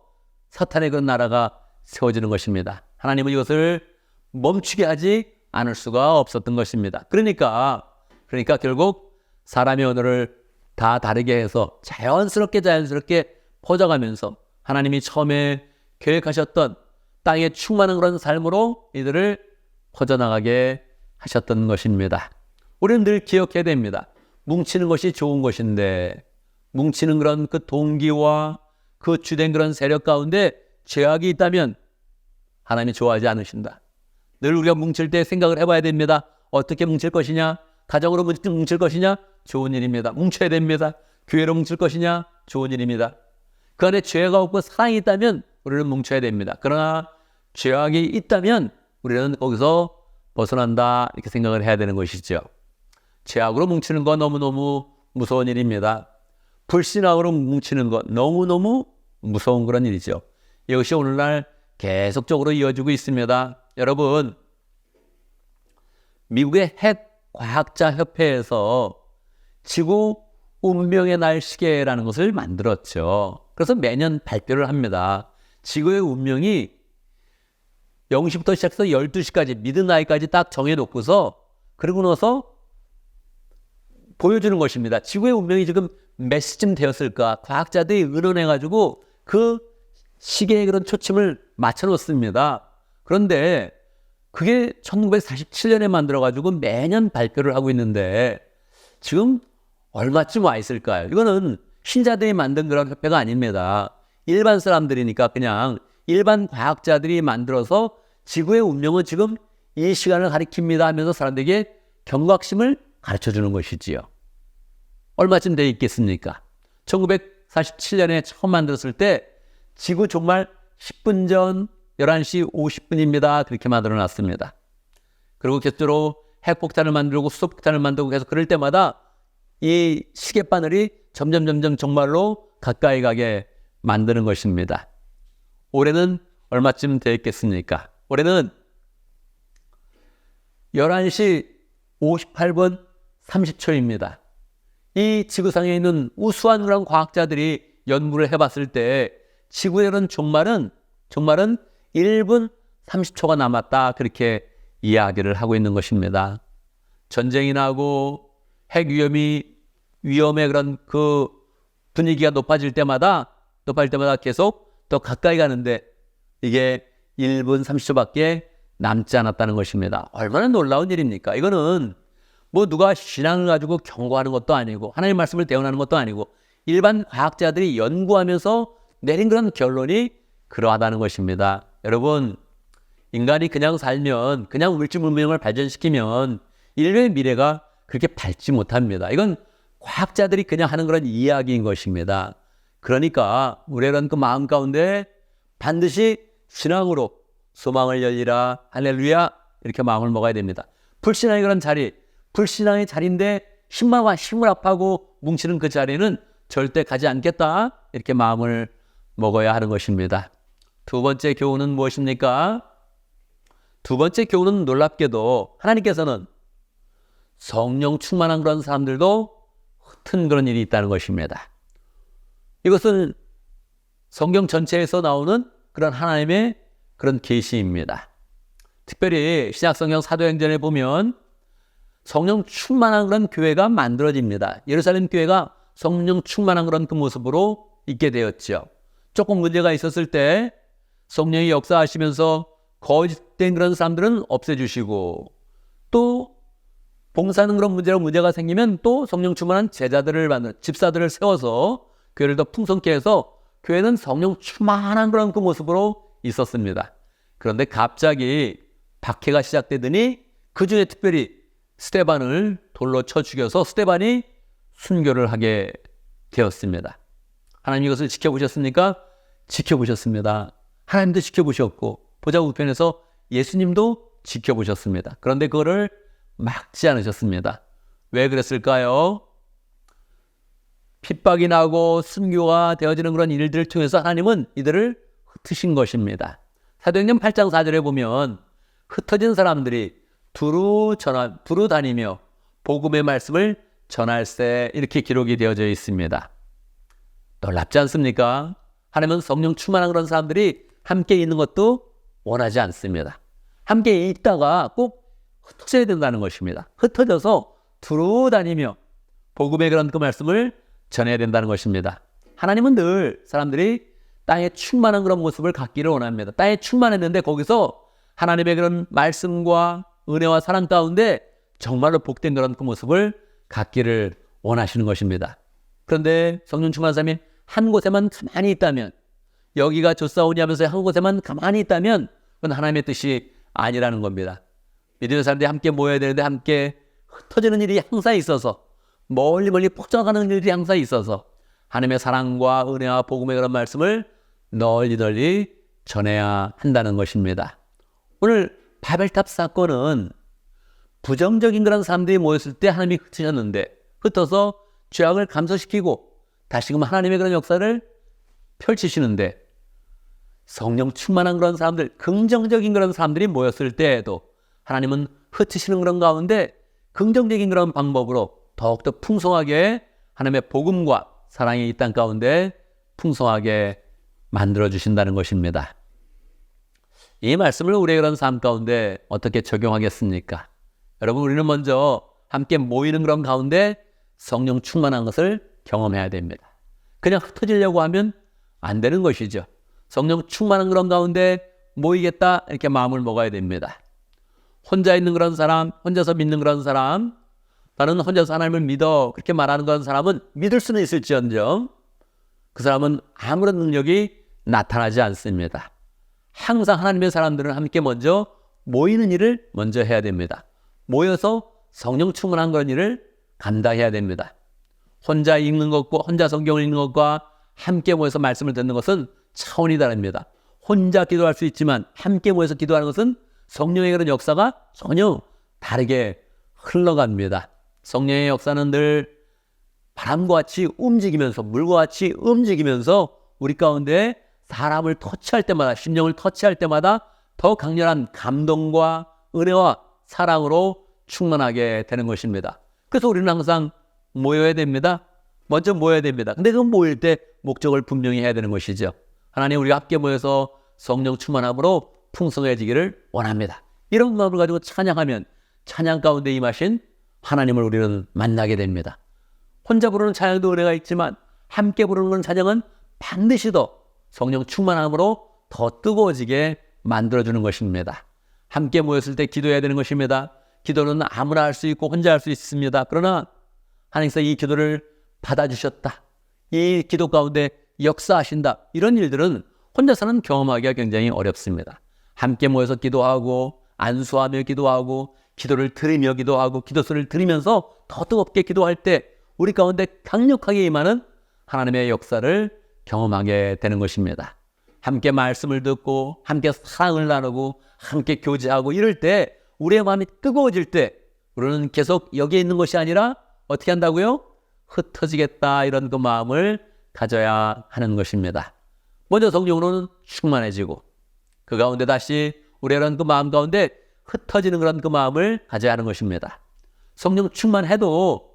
[SPEAKER 1] 사탄의 그런 나라가 세워지는 것입니다. 하나님은 이것을 멈추게 하지 않을 수가 없었던 것입니다. 그러니까 결국 사람의 언어를 다 다르게 해서 자연스럽게 퍼져가면서 하나님이 처음에 계획하셨던 땅에 충만한 그런 삶으로 이들을 퍼져나가게 하셨던 것입니다. 우리는 늘 기억해야 됩니다. 뭉치는 것이 좋은 것인데 뭉치는 그런 그 동기와 그 주된 그런 세력 가운데 죄악이 있다면 하나님이 좋아하지 않으신다. 늘 우리가 뭉칠 때 생각을 해봐야 됩니다. 어떻게 뭉칠 것이냐? 가정으로 뭉칠 것이냐? 좋은 일입니다. 뭉쳐야 됩니다. 교회로 뭉칠 것이냐? 좋은 일입니다. 그 안에 죄가 없고 사랑이 있다면 우리는 뭉쳐야 됩니다. 그러나 죄악이 있다면 우리는 거기서 벗어난다 이렇게 생각을 해야 되는 것이죠. 죄악으로 뭉치는 건 너무너무 무서운 일입니다. 불신앙으로 뭉치는 것 너무너무 무서운 그런 일이죠. 이것이 오늘날 계속적으로 이어지고 있습니다. 여러분, 미국의 핵과학자협회에서 지구 운명의 날 시계라는 것을 만들었죠. 그래서 매년 발표를 합니다. 지구의 운명이 0시부터 시작해서 12시까지 미드나잇까지 딱 정해놓고서 그러고 나서 보여주는 것입니다. 지구의 운명이 지금 몇 시쯤 되었을까? 과학자들이 의논해가지고 그 시계의 그런 초침을 맞춰놓습니다. 그런데 그게 1947년에 만들어가지고 매년 발표를 하고 있는데 지금 얼마쯤 와 있을까요? 이거는 신자들이 만든 그런 협회가 아닙니다. 일반 사람들이니까 그냥 일반 과학자들이 만들어서 지구의 운명은 지금 이 시간을 가리킵니다 하면서 사람들에게 경각심을 가르쳐주는 것이지요. 얼마쯤 돼 있겠습니까? 1947년에 처음 만들었을 때 지구 종말 10분 전 11시 50분입니다. 그렇게 만들어놨습니다. 그리고 계속적으로 핵폭탄을 만들고 수소폭탄을 만들고 계속 그럴 때마다 이 시계바늘이 점점 정말로 가까이 가게 만드는 것입니다. 올해는 얼마쯤 되겠습니까? 올해는 11시 58분 30초입니다. 이 지구상에 있는 우수한 그런 과학자들이 연구를 해봤을 때 지구에는 종말은 1분 30초가 남았다, 그렇게 이야기를 하고 있는 것입니다. 전쟁이 나고 핵 위험의 그런 그 분위기가 높아질 때마다 계속 더 가까이 가는데 이게 1분 30초밖에 남지 않았다는 것입니다. 얼마나 놀라운 일입니까? 이거는 뭐 누가 신앙을 가지고 경고하는 것도 아니고 하나님 말씀을 대언하는 것도 아니고 일반 과학자들이 연구하면서 내린 그런 결론이 그러하다는 것입니다. 여러분, 인간이 그냥 살면, 그냥 물질 문명을 발전시키면 인류의 미래가 그렇게 밝지 못합니다. 이건 과학자들이 그냥 하는 그런 이야기인 것입니다. 그러니까 우리는 그 마음 가운데 반드시 신앙으로 소망을 열리라, 할렐루야, 이렇게 마음을 먹어야 됩니다. 불신앙의 그런 자리, 불신앙의 자리인데 힘을 합하고 뭉치는 그 자리는 절대 가지 않겠다, 이렇게 마음을 먹어야 하는 것입니다. 두 번째 교훈은 무엇입니까? 두 번째 교훈은 놀랍게도 하나님께서는 성령 충만한 그런 사람들도 흩은 그런 일이 있다는 것입니다. 이것은 성경 전체에서 나오는 그런 하나님의 그런 계시입니다. 특별히 신약성경 사도행전에 보면 성령 충만한 그런 교회가 만들어집니다. 예루살렘 교회가 성령 충만한 그런 그 모습으로 있게 되었죠. 조금 문제가 있었을 때 성령이 역사하시면서 거짓된 그런 사람들은 없애주시고, 또 봉사하는 그런 문제가 생기면 또 성령 충만한 집사들을 세워서 교회를 더 풍성케 해서 교회는 성령 충만한 그런 그 모습으로 있었습니다. 그런데 갑자기 박해가 시작되더니 그 중에 특별히 스데반을 돌로 쳐 죽여서 스데반이 순교를 하게 되었습니다. 하나님 이것을 지켜보셨습니까? 지켜보셨습니다. 하나님도 지켜보셨고 보좌 우편에서 예수님도 지켜보셨습니다. 그런데 그거를 막지 않으셨습니다. 왜 그랬을까요? 핍박이 나고 순교가 되어지는 그런 일들을 통해서 하나님은 이들을 흩으신 것입니다. 사도행전 8장 4절에 보면 흩어진 사람들이 두루 다니며 복음의 말씀을 전할세, 이렇게 기록이 되어져 있습니다. 놀랍지 않습니까? 하나님은 성령 충만한 그런 사람들이 함께 있는 것도 원하지 않습니다. 함께 있다가 꼭 흩어져야 된다는 것입니다. 흩어져서 두루 다니며 복음의 그런 그 말씀을 전해야 된다는 것입니다. 하나님은 늘 사람들이 땅에 충만한 그런 모습을 갖기를 원합니다. 땅에 충만했는데 거기서 하나님의 그런 말씀과 은혜와 사랑 가운데 정말로 복된 그런 그 모습을 갖기를 원하시는 것입니다. 그런데 성령 충만한 사람이 한 곳에만 가만히 있다면, 여기가 좋사오니 하면서 한 곳에만 가만히 있다면 그건 하나님의 뜻이 아니라는 겁니다. 믿는 사람들이 함께 모여야 되는데 함께 흩어지는 일이 항상 있어서, 멀리 퍼져가는 일이 항상 있어서 하나님의 사랑과 은혜와 복음의 그런 말씀을 널리 전해야 한다는 것입니다. 오늘 바벨탑 사건은 부정적인 그런 사람들이 모였을 때 하나님이 흩으셨는데, 흩어서 죄악을 감소시키고 다시금 하나님의 그런 역사를 펼치시는데, 성령 충만한 그런 사람들, 긍정적인 그런 사람들이 모였을 때에도 하나님은 흩으시는 그런 가운데 긍정적인 그런 방법으로 더욱더 풍성하게 하나님의 복음과 사랑이 이 땅 가운데 풍성하게 만들어주신다는 것입니다. 이 말씀을 우리의 그런 삶 가운데 어떻게 적용하겠습니까? 여러분, 우리는 먼저 함께 모이는 그런 가운데 성령 충만한 것을 경험해야 됩니다. 그냥 흩어지려고 하면 안 되는 것이죠. 성령 충만한 그런 가운데 모이겠다, 이렇게 마음을 먹어야 됩니다. 혼자 있는 그런 사람, 혼자서 믿는 그런 사람, 나는 혼자서 하나님을 믿어, 그렇게 말하는 그런 사람은 믿을 수는 있을지언정 그 사람은 아무런 능력이 나타나지 않습니다. 항상 하나님의 사람들은 함께 먼저 모이는 일을 먼저 해야 됩니다. 모여서 성령 충만한 그런 일을 감당해야 됩니다. 혼자 읽는 것과, 혼자 성경을 읽는 것과 함께 모여서 말씀을 듣는 것은 차원이 다릅니다. 혼자 기도할 수 있지만 함께 모여서 기도하는 것은 성령의 그런 역사가 전혀 다르게 흘러갑니다. 성령의 역사는 늘 바람과 같이 움직이면서, 물과 같이 움직이면서 우리 가운데 사람을 터치할 때마다, 심령을 터치할 때마다 더 강렬한 감동과 은혜와 사랑으로 충만하게 되는 것입니다. 그래서 우리는 항상 모여야 됩니다. 먼저 모여야 됩니다. 근데 그 모일 때 목적을 분명히 해야 되는 것이죠. 하나님, 우리가 함께 모여서 성령 충만함으로 풍성해지기를 원합니다. 이런 마음을 가지고 찬양하면 찬양 가운데 임하신 하나님을 우리는 만나게 됩니다. 혼자 부르는 찬양도 은혜가 있지만 함께 부르는 찬양은 반드시 더 성령 충만함으로 더 뜨거워지게 만들어주는 것입니다. 함께 모였을 때 기도해야 되는 것입니다. 기도는 아무나 할 수 있고 혼자 할 수 있습니다. 그러나 하나님께서 이 기도를 받아주셨다, 이 기도 가운데 역사하신다, 이런 일들은 혼자서는 경험하기가 굉장히 어렵습니다. 함께 모여서 기도하고 안수하며 기도하고 기도를 들으며 기도하고 기도소리를 들으면서 더 뜨겁게 기도할 때 우리 가운데 강력하게 임하는 하나님의 역사를 경험하게 되는 것입니다. 함께 말씀을 듣고 함께 사랑을 나누고 함께 교제하고 이럴 때 우리의 마음이 뜨거워질 때 우리는 계속 여기에 있는 것이 아니라 어떻게 한다고요? 흩어지겠다, 이런 그 마음을 가져야 하는 것입니다. 먼저 성령으로는 충만해지고 그 가운데 다시 우리의 그 마음 가운데 흩어지는 그런 그 마음을 가져야 하는 것입니다. 성령 충만해도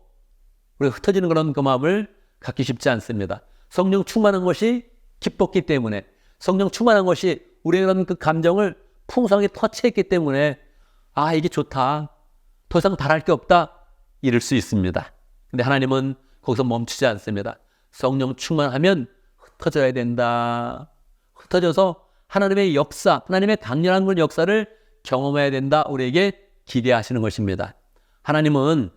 [SPEAKER 1] 우리 흩어지는 그런 그 마음을 갖기 쉽지 않습니다. 성령 충만한 것이 기뻤기 때문에, 성령 충만한 것이 우리의 그런 그 감정을 풍성하게 터치했기 때문에 아, 이게 좋다, 더 이상 바랄 게 없다, 이럴 수 있습니다. 근데 하나님은 거기서 멈추지 않습니다. 성령 충만하면 흩어져야 된다. 흩어져서 하나님의 역사, 하나님의 강렬한 그 역사를 경험해야 된다, 우리에게 기대하시는 것입니다. 하나님은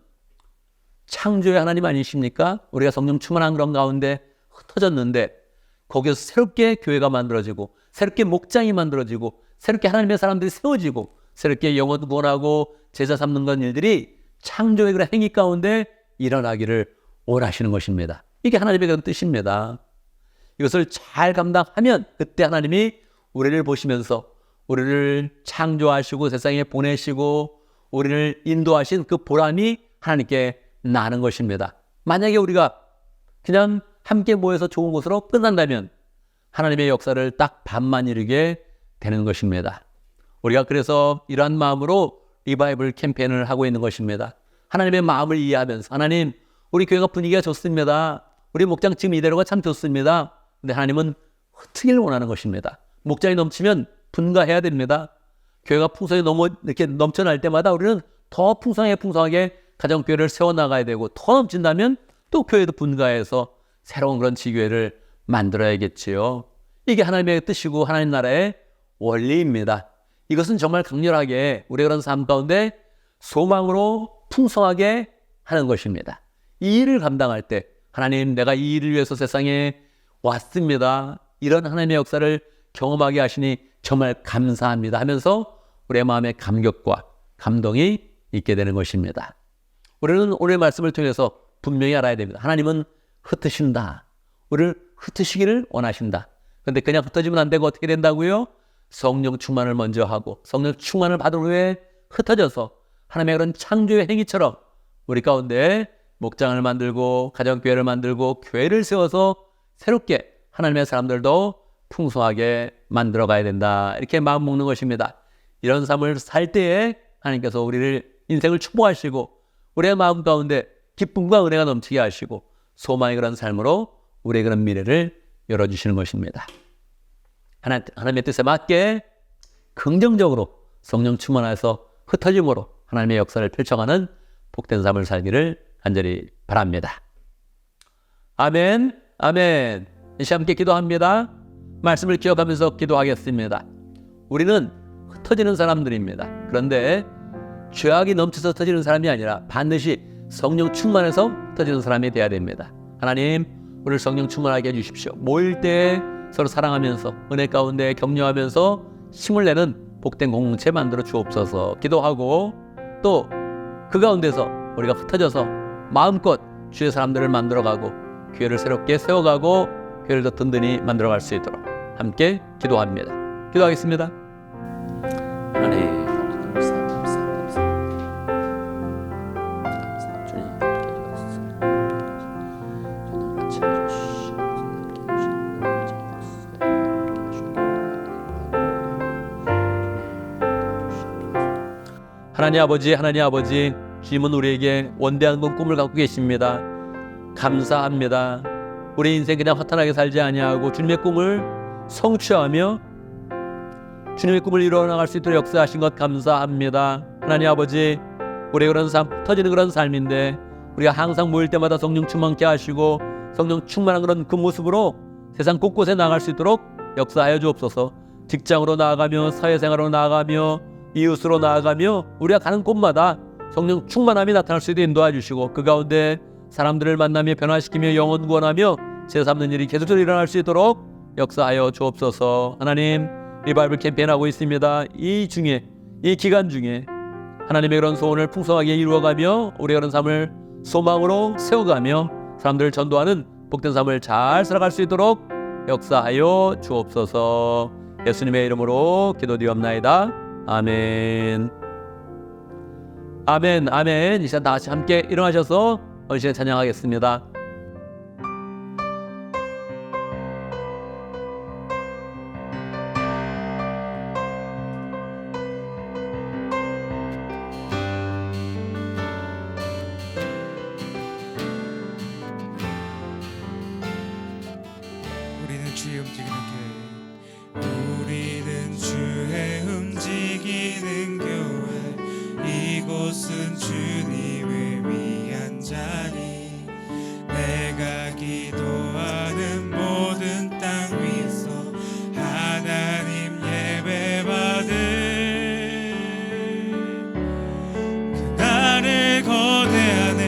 [SPEAKER 1] 창조의 하나님 아니십니까? 우리가 성령 충만한 그런 가운데 흩어졌는데 거기서 새롭게 교회가 만들어지고 새롭게 목장이 만들어지고 새롭게 하나님의 사람들이 세워지고 새롭게 영혼 구원하고 제자 삼는 그런 일들이 창조의 그런 행위 가운데 일어나기를 원하시는 것입니다. 이게 하나님의 그런 뜻입니다. 이것을 잘 감당하면 그때 하나님이 우리를 보시면서 우리를 창조하시고 세상에 보내시고 우리를 인도하신 그 보람이 하나님께 나는 것입니다. 만약에 우리가 그냥 함께 모여서 좋은 곳으로 끝난다면 하나님의 역사를 딱 반만 이루게 되는 것입니다. 우리가 그래서 이러한 마음으로 리바이벌 캠페인을 하고 있는 것입니다. 하나님의 마음을 이해하면서, 하나님, 우리 교회가 분위기가 좋습니다. 우리 목장 지금 이대로가 참 좋습니다. 근데 하나님은 흩트기를 원하는 것입니다. 목장이 넘치면 분가해야 됩니다. 교회가 풍성히 이렇게 넘쳐날 때마다 우리는 더 풍성하게 가정교회를 세워나가야 되고, 더 넘친다면 또 교회도 분가해서 새로운 그런 지교회를 만들어야겠지요. 이게 하나님의 뜻이고 하나님 나라의 원리입니다. 이것은 정말 강렬하게 우리의 그런 삶 가운데 소망으로 풍성하게 하는 것입니다. 이 일을 감당할 때 하나님, 내가 이 일을 위해서 세상에 왔습니다, 이런 하나님의 역사를 경험하게 하시니 정말 감사합니다 하면서 우리의 마음에 감격과 감동이 있게 되는 것입니다. 우리는 오늘 말씀을 통해서 분명히 알아야 됩니다. 하나님은 흩으신다. 우리를 흩으시기를 원하신다. 그런데 그냥 흩어지면 안 되고 어떻게 된다고요? 성령 충만을 먼저 하고 성령 충만을 받은 후에 흩어져서 하나님의 그런 창조의 행위처럼 우리 가운데 목장을 만들고 가정교회를 만들고 교회를 세워서 새롭게 하나님의 사람들도 풍성하게 만들어 가야 된다, 이렇게 마음 먹는 것입니다. 이런 삶을 살 때에 하나님께서 우리를 인생을 축복하시고 우리의 마음 가운데 기쁨과 은혜가 넘치게 하시고 소망의 그런 삶으로 우리의 그런 미래를 열어주시는 것입니다. 하나님의 뜻에 맞게 긍정적으로 성령 충만해서 흩어짐으로 하나님의 역사를 펼쳐가는 복된 삶을 살기를 간절히 바랍니다. 아멘, 아멘. 이제 함께 기도합니다. 말씀을 기억하면서 기도하겠습니다. 우리는 흩어지는 사람들입니다. 그런데 죄악이 넘쳐서 흩어지는 사람이 아니라 반드시 성령 충만해서 흩어지는 사람이 되어야 됩니다. 하나님, 우리를 성령 충만하게 해주십시오. 모일 때 서로 사랑하면서 은혜 가운데 격려하면서 힘을 내는 복된 공동체 만들어 주옵소서. 기도하고 또 그 가운데서 우리가 흩어져서 마음껏 주의 사람들을 만들어가고 교회를 새롭게 세워가고 교회를 더 든든히 만들어갈 수 있도록 함께 기도합니다. 기도하겠습니다. 하나님, 하나님 아버지, 주님은 우리에게 원대한 꿈을 갖고 계십니다. 감사합니다. 우리 인생 그냥 허탄하게 살지 아니하고 주님의 꿈을 성취하며 주님의 꿈을 이루어나갈 수 있도록 역사하신 것 감사합니다. 하나님 아버지, 우리의 그런 삶, 터지는 그런 삶인데 우리가 항상 모일 때마다 성령 충만케 하시고 성령 충만한 그런 그 모습으로 세상 곳곳에 나갈 수 있도록 역사하여 주옵소서. 직장으로 나아가며 사회생활로 나아가며 이웃으로 나아가며 우리가 가는 곳마다 성령 충만함이 나타날 수 있도록 인도해 주시고 그 가운데 사람들을 만나며 변화시키며 영혼 구원하며 제삼는 일이 계속적으로 일어날 수 있도록 역사하여 주옵소서. 하나님, 리바이벌 캠페인하고 있습니다. 이 기간 중에 하나님의 그런 소원을 풍성하게 이루어가며 우리의 그런 삶을 소망으로 세워가며 사람들을 전도하는 복된 삶을 잘 살아갈 수 있도록 역사하여 주옵소서. 예수님의 이름으로 기도드리옵나이다. 아멘. 아멘, 아멘. 이 시간 다 같이 함께 일어나셔서 언신에 찬양하겠습니다.
[SPEAKER 2] 우리는 주의 움직이는 교회, 우리는 주의 움직이는 교회, 이곳은 주님을 위한 자리, 내가 기도하는 모든 땅 위에서 하나님 예배받을 그날을 거대하네.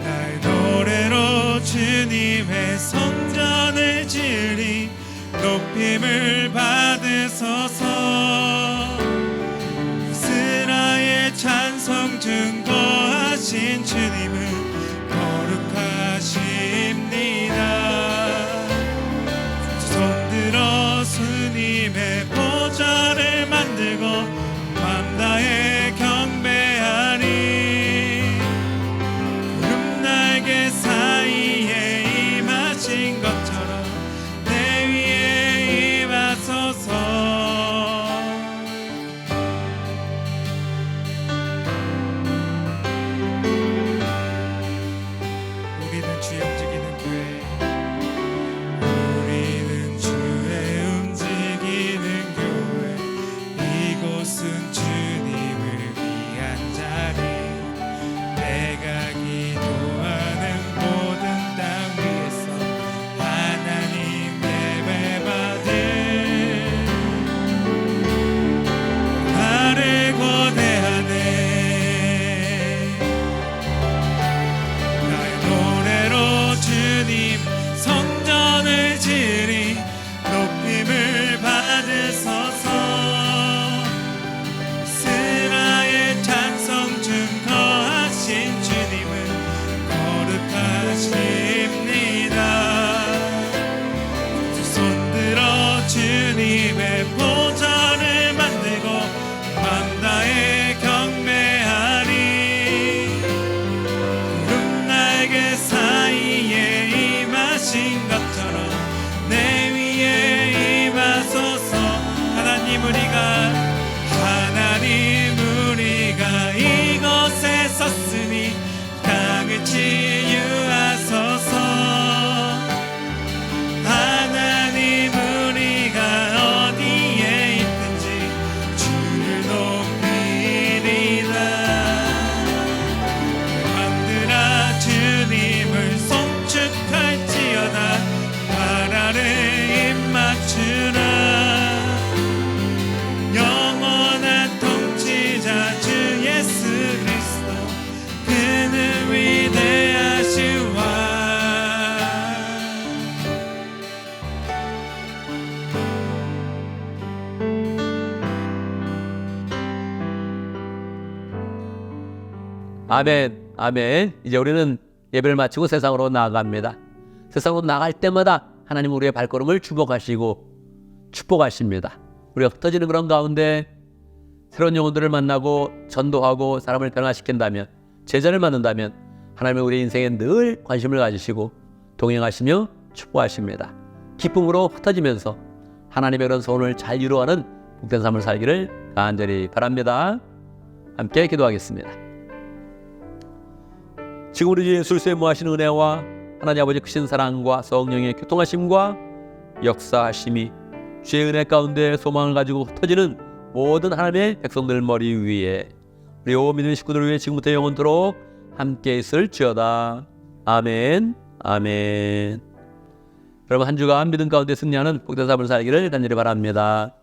[SPEAKER 2] 나의 노래로 주님의 성전을 지으리, 높임을 받으소서. 이스라엘 찬송 증거하신 주님은 거룩하십니다. 손들어 주님의 보좌를 만들고 맘 다해 경배하리. 구름 날개 사이에 임하신 것처럼 내 위에 임하소서. 우리는 주의 움직이는 교회, 우리는 주의 움직이는 교회, 이곳은 주님을 위한 자리, 내가 기도하는 모든 땅 위에서 하나님 예배받을 나를 거대하네. 나의 노래로 주님 성전을 지으리, 높임을 받으소서. 이스라엘 찬송 증거하신 주님은 거룩하십니다. 두 손들어 주님의 보좌를 만들고 맘 다해 경배하리. 구름 날개 사이에 임하신 것처럼 내 위에 임하소서. 하나님 우리가 이곳에 섰으니 땅을 치유하소서. 하나님 우리가 어디에 있든지 주를 높이리라. 왕들아 주님을 송축할지어다. 나라를 입맞추라. 영원한 통치자 주 예수 그리스도, 그는 위대하시와.
[SPEAKER 1] 아멘, 아멘. 이제 우리는 예배를 마치고 세상으로 나아갑니다. 세상으로 나갈 때마다 하나님 우리의 발걸음을 축복하시고 축복하십니다. 우리가 흩어지는 그런 가운데 새로운 영혼들을 만나고 전도하고 사람을 변화시킨다면, 제자를 만든다면 하나님은 우리 인생에 늘 관심을 가지시고 동행하시며 축복하십니다. 기쁨으로 흩어지면서 하나님의 그런 소원을 잘 이루어가는 복된 삶을 살기를 간절히 바랍니다. 함께 기도하겠습니다. 지금 우리 주 예수 그리스도의 무하신 은혜와 하나님 아버지 크신 사랑과 성령의 교통하심과 역사하심이 주의 은혜 가운데 소망을 가지고 흩어지는 모든 하나님의 백성들 머리 위에 우리 오 믿는 식구들을 위해 지금부터 영원토록 함께 있을지어다. 아멘. 아멘. 여러분 한 주간 믿음 가운데 승리하는 복된 삶을 살기를 간절히 바랍니다.